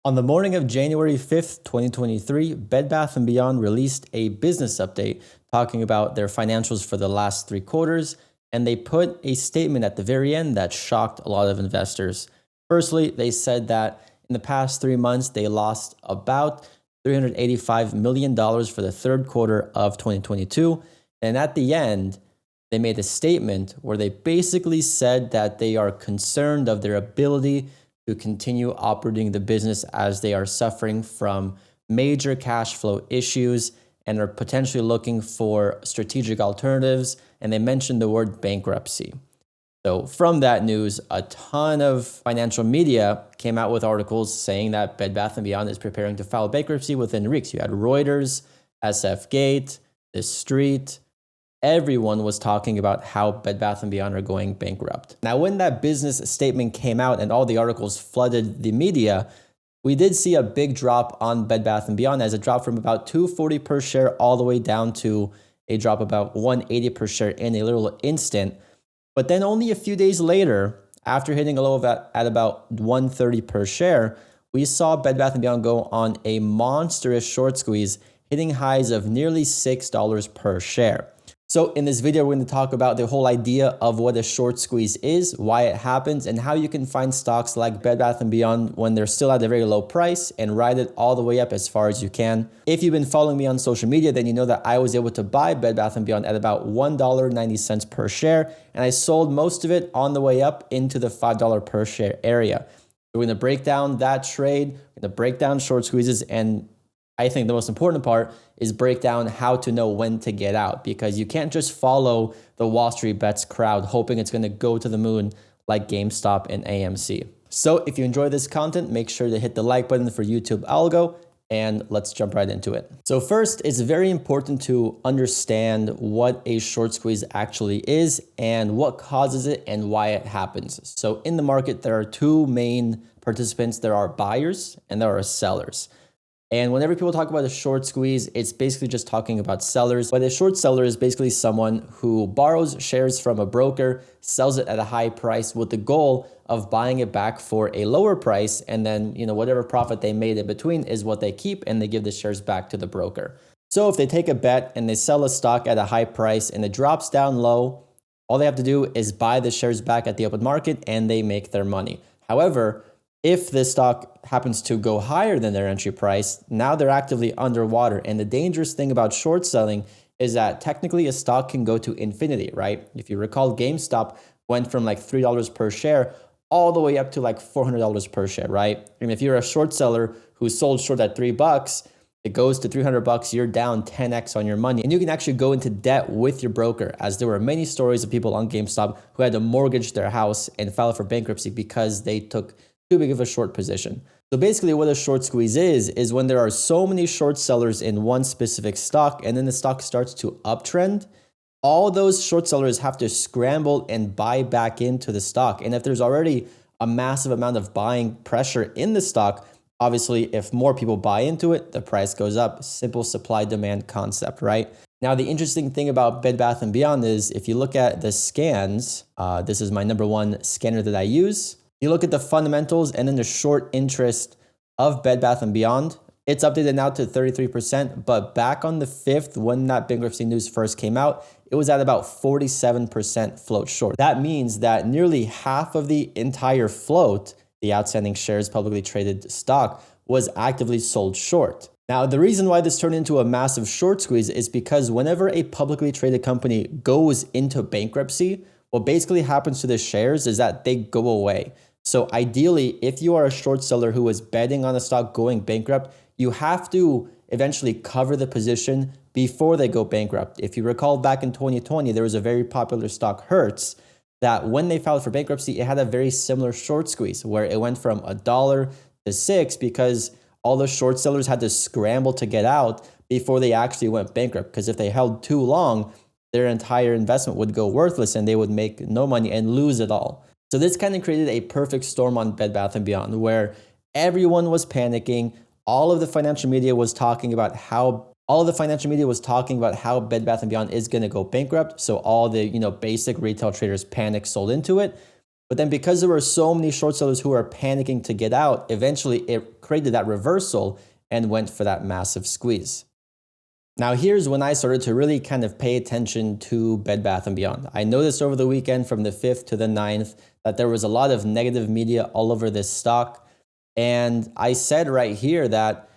On the morning of January 5th, 2023, Bed Bath & Beyond released a business update talking about their financials for the last 3 quarters, and they put a statement at the very end that shocked a lot of investors. Firstly, they said that in the past 3 months, they lost about $385 million for the third quarter of 2022, and at the end, they made a statement where they basically said that they are concerned of their ability to continue operating the business as they are suffering from major cash flow issues and are potentially looking for strategic alternatives. And they mentioned the word bankruptcy. So from that news, a ton of financial media came out with articles saying that Bed Bath & Beyond is preparing to file bankruptcy within weeks. You had Reuters, SF Gate, The Street. Everyone was talking about how Bed Bath & Beyond are going bankrupt. Now, when that business statement came out and all the articles flooded the media, we did see a big drop on Bed Bath & Beyond as it dropped from about $240 per share all the way down to a drop about $180 per share in a little instant. But then only a few days later, after hitting a low of at about $130 per share, we saw Bed Bath & Beyond go on a monstrous short squeeze, hitting highs of nearly $6 per share. So in this video, we're going to talk about the whole idea of what a short squeeze is, why it happens, and how you can find stocks like Bed Bath & Beyond when they're still at a very low price and ride it all the way up as far as you can. If you've been following me on social media, then you know that I was able to buy Bed Bath & Beyond at about $1.90 per share, and I sold most of it on the way up into the $5 per share area. We're going to break down that trade, we're going to break down short squeezes, and I think the most important part is break down how to know when to get out, because you can't just follow the Wall Street Bets crowd hoping it's going to go to the moon like GameStop and AMC. So if you enjoy this content, make sure to hit the like button for YouTube algo, and let's jump right into it. So first, it's very important to understand what a short squeeze actually is and what causes it and why it happens. So in the market, there are two main participants. There are buyers and there are sellers. And whenever people talk about a short squeeze, it's basically just talking about sellers. But a short seller is basically someone who borrows shares from a broker, sells it at a high price with the goal of buying it back for a lower price. And then, whatever profit they made in between is what they keep, and they give the shares back to the broker. So if they take a bet and they sell a stock at a high price and it drops down low, all they have to do is buy the shares back at the open market and they make their money. However, if the stock happens to go higher than their entry price, now they're actively underwater. And the dangerous thing about short selling is that technically a stock can go to infinity, right? If you recall, GameStop went from like $3 per share all the way up to like $400 per share, right? And if you're a short seller who sold short at $3, it goes to $300, you're down 10x on your money. And you can actually go into debt with your broker, as there were many stories of people on GameStop who had to mortgage their house and file for bankruptcy because they took too big of a short position. So basically what a short squeeze is when there are so many short sellers in one specific stock and then the stock starts to uptrend, all those short sellers have to scramble and buy back into the stock. And if there's already a massive amount of buying pressure in the stock, obviously if more people buy into it, the price goes up. Simple supply-demand concept, right? Now, the interesting thing about Bed Bath & Beyond is if you look at the scans, this is my number one scanner that I use. You look at the fundamentals and then the short interest of Bed Bath & Beyond, it's updated now to 33%, but back on the 5th, when that bankruptcy news first came out, it was at about 47% float short. That means that nearly half of the entire float, the outstanding shares publicly traded stock, was actively sold short. Now, the reason why this turned into a massive short squeeze is because whenever a publicly traded company goes into bankruptcy, what basically happens to the shares is that they go away. So ideally, if you are a short seller who is betting on a stock going bankrupt, you have to eventually cover the position before they go bankrupt. If you recall back in 2020, there was a very popular stock, Hertz, that when they filed for bankruptcy, it had a very similar short squeeze where it went from $1 to $6 because all the short sellers had to scramble to get out before they actually went bankrupt. Because if they held too long, their entire investment would go worthless and they would make no money and lose it all. So this kind of created a perfect storm on Bed Bath & Beyond where everyone was panicking. All of the financial media was talking about how Bed Bath & Beyond is going to go bankrupt. So all the, basic retail traders panicked, sold into it. But then because there were so many short sellers who were panicking to get out, eventually it created that reversal and went for that massive squeeze. Now here's when I started to really kind of pay attention to Bed Bath & Beyond. I noticed over the weekend from the 5th to the 9th that there was a lot of negative media all over this stock. And I said right here that,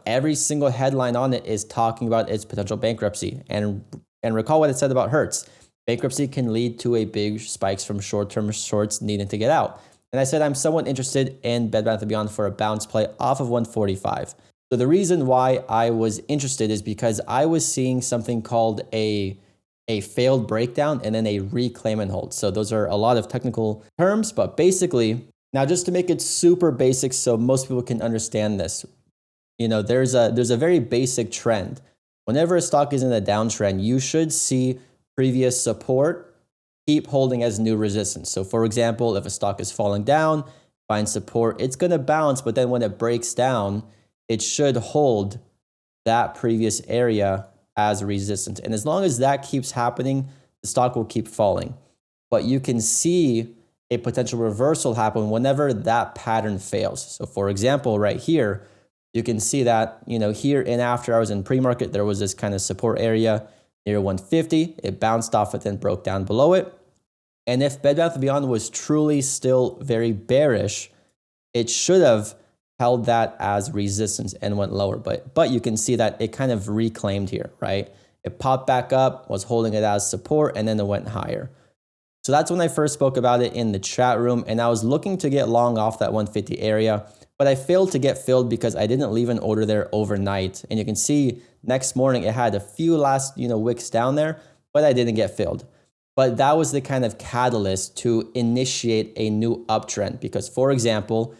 every single headline on it is talking about its potential bankruptcy. And recall what it said about Hertz. Bankruptcy can lead to a big spikes from short-term shorts needing to get out. And I said I'm somewhat interested in Bed Bath & Beyond for a bounce play off of 145. So the reason why I was interested is because I was seeing something called a failed breakdown and then a reclaim and hold. So those are a lot of technical terms, but basically, now just to make it super basic so most people can understand this, there's a very basic trend. Whenever a stock is in a downtrend, you should see previous support keep holding as new resistance. So for example, if a stock is falling down, find support, it's going to bounce, but then when it breaks down, it should hold that previous area as resistance. And as long as that keeps happening, the stock will keep falling. But you can see a potential reversal happen whenever that pattern fails. So for example, right here, you can see that, here in after hours in pre-market, there was this kind of support area near 150. It bounced off it, then broke down below it. And if Bed Bath & Beyond was truly still very bearish, it should have held that as resistance and went lower. But you can see that it kind of reclaimed here, right? It popped back up, was holding it as support, and then it went higher. So that's when I first spoke about it in the chat room, and I was looking to get long off that 150 area, but I failed to get filled because I didn't leave an order there overnight. And you can see next morning it had a few last, wicks down there, but I didn't get filled. But that was the kind of catalyst to initiate a new uptrend because, for example,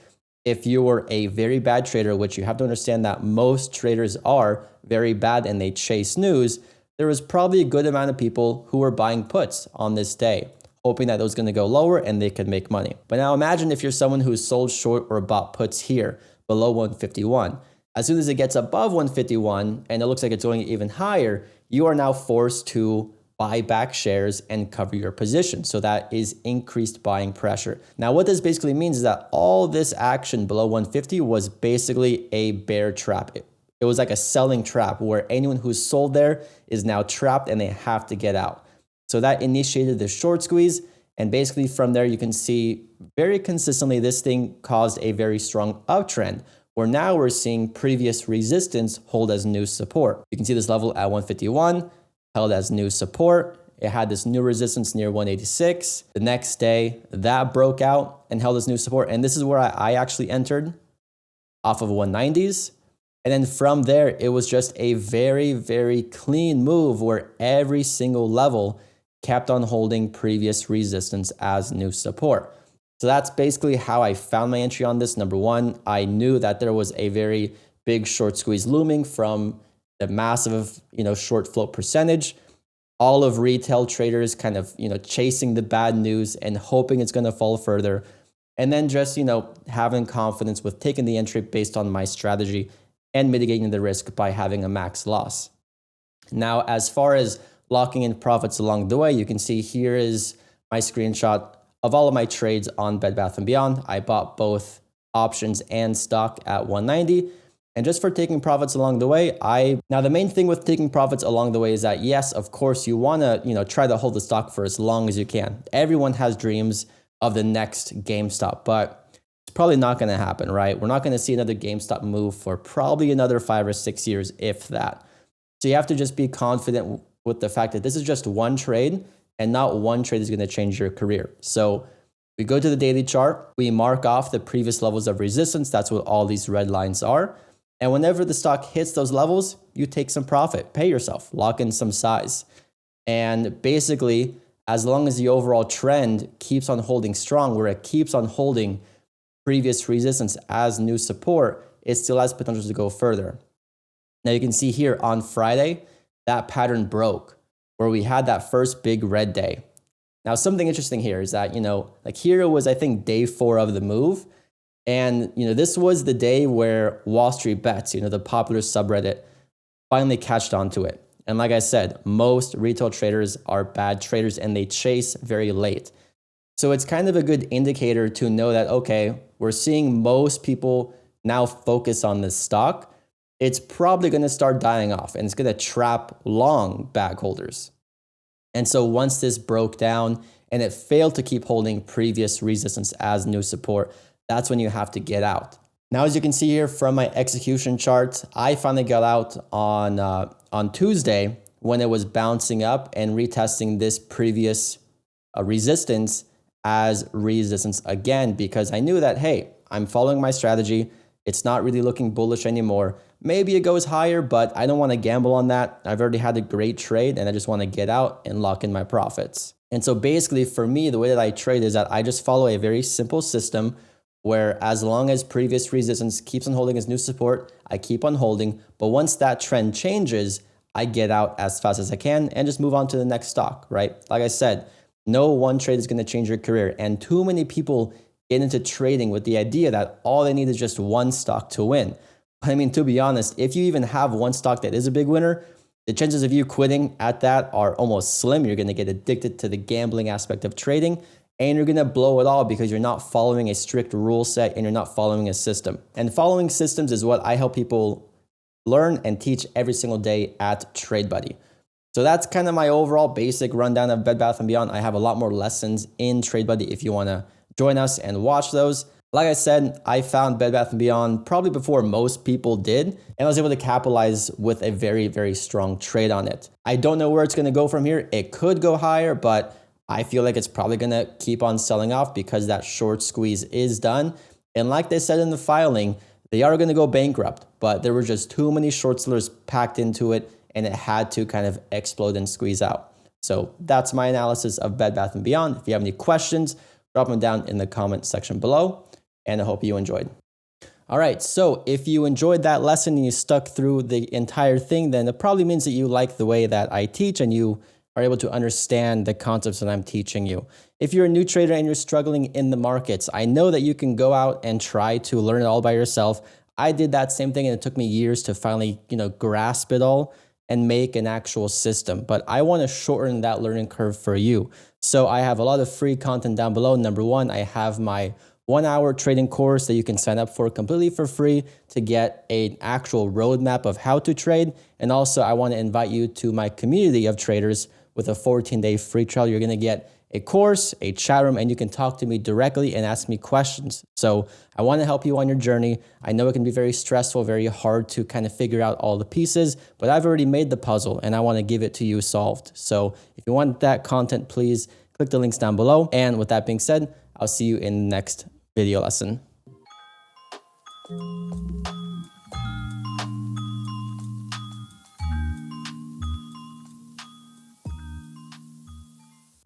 if you were a very bad trader, which you have to understand that most traders are very bad and they chase news, there was probably a good amount of people who were buying puts on this day, hoping that it was going to go lower and they could make money. But now imagine if you're someone who's sold short or bought puts here below 151. As soon as it gets above 151 and it looks like it's going even higher, you are now forced to buy back shares and cover your position. So that is increased buying pressure. Now, what this basically means is that all this action below 150 was basically a bear trap. It was like a selling trap where anyone who's sold there is now trapped and they have to get out. So that initiated the short squeeze. And basically from there, you can see very consistently, this thing caused a very strong uptrend where now we're seeing previous resistance hold as new support. You can see this level at 151. Held as new support. It had this new resistance near 186. The next day, that broke out and held as new support. And this is where I actually entered off of 190s. And then from there, it was just a very, very clean move where every single level kept on holding previous resistance as new support. So that's basically how I found my entry on this. Number one, I knew that there was a very big short squeeze looming from the massive, short float percentage, all of retail traders kind of, chasing the bad news and hoping it's going to fall further. And then just, having confidence with taking the entry based on my strategy and mitigating the risk by having a max loss. Now, as far as locking in profits along the way, you can see here is my screenshot of all of my trades on Bed Bath & Beyond. I bought both options and stock at 190. And just for taking profits along the way, now the main thing with taking profits along the way is that yes, of course, you want to, try to hold the stock for as long as you can. Everyone has dreams of the next GameStop, but it's probably not going to happen, right? We're not going to see another GameStop move for probably another 5 or 6 years, if that. So you have to just be confident with the fact that this is just one trade and not one trade is going to change your career. So we go to the daily chart, we mark off the previous levels of resistance. That's what all these red lines are. And whenever the stock hits those levels, you take some profit, pay yourself, lock in some size. And basically, as long as the overall trend keeps on holding strong, where it keeps on holding previous resistance as new support, it still has potential to go further. Now you can see here on Friday, that pattern broke where we had that first big red day. Now, something interesting here is that, like here it was, I think, day 4 of the move. And, this was the day where Wall Street Bets, the popular subreddit, finally catched onto it. And like I said, most retail traders are bad traders and they chase very late. So it's kind of a good indicator to know that, okay, we're seeing most people now focus on this stock. It's probably going to start dying off and it's going to trap long bag holders. And so once this broke down and it failed to keep holding previous resistance as new support, that's when you have to get out. Now, as you can see here from my execution chart, I finally got out on Tuesday when it was bouncing up and retesting this previous resistance as resistance again, because I knew that, hey, I'm following my strategy. It's not really looking bullish anymore. Maybe it goes higher, but I don't want to gamble on that. I've already had a great trade and I just want to get out and lock in my profits. And so basically for me, the way that I trade is that I just follow a very simple system where as long as previous resistance keeps on holding as new support, I keep on holding. But once that trend changes, I get out as fast as I can and just move on to the next stock, right? Like I said, no one trade is going to change your career. And too many people get into trading with the idea that all they need is just one stock to win. I mean, to be honest, if you even have one stock that is a big winner, the chances of you quitting at that are almost slim. You're going to get addicted to the gambling aspect of trading and you're going to blow it all because you're not following a strict rule set and you're not following a system. And following systems is what I help people learn and teach every single day at TradeBuddy. So that's kind of my overall basic rundown of Bed Bath & Beyond. I have a lot more lessons in TradeBuddy if you want to join us and watch those. Like I said, I found Bed Bath & Beyond probably before most people did, and I was able to capitalize with a very, very strong trade on it. I don't know where it's going to go from here. It could go higher, but I feel like it's probably going to keep on selling off because that short squeeze is done. And like they said in the filing, they are going to go bankrupt, but there were just too many short sellers packed into it and it had to kind of explode and squeeze out. So that's my analysis of Bed Bath & Beyond. If you have any questions, drop them down in the comment section below, and I hope you enjoyed. All right, so if you enjoyed that lesson and you stuck through the entire thing, then it probably means that you like the way that I teach and you are able to understand the concepts that I'm teaching you. If you're a new trader and you're struggling in the markets, I know that you can go out and try to learn it all by yourself. I did that same thing and it took me years to finally, grasp it all and make an actual system. But I want to shorten that learning curve for you. So I have a lot of free content down below. Number one, I have my 1-hour trading course that you can sign up for completely for free to get an actual roadmap of how to trade. And also I want to invite you to my community of traders with a 14-day free trial. You're going to get a course, a chat room, and you can talk to me directly and ask me questions. So I want to help you on your journey. I know it can be very stressful, very hard to kind of figure out all the pieces, but I've already made the puzzle and I want to give it to you solved. So if you want that content, please click the links down below. And with that being said, I'll see you in the next video lesson.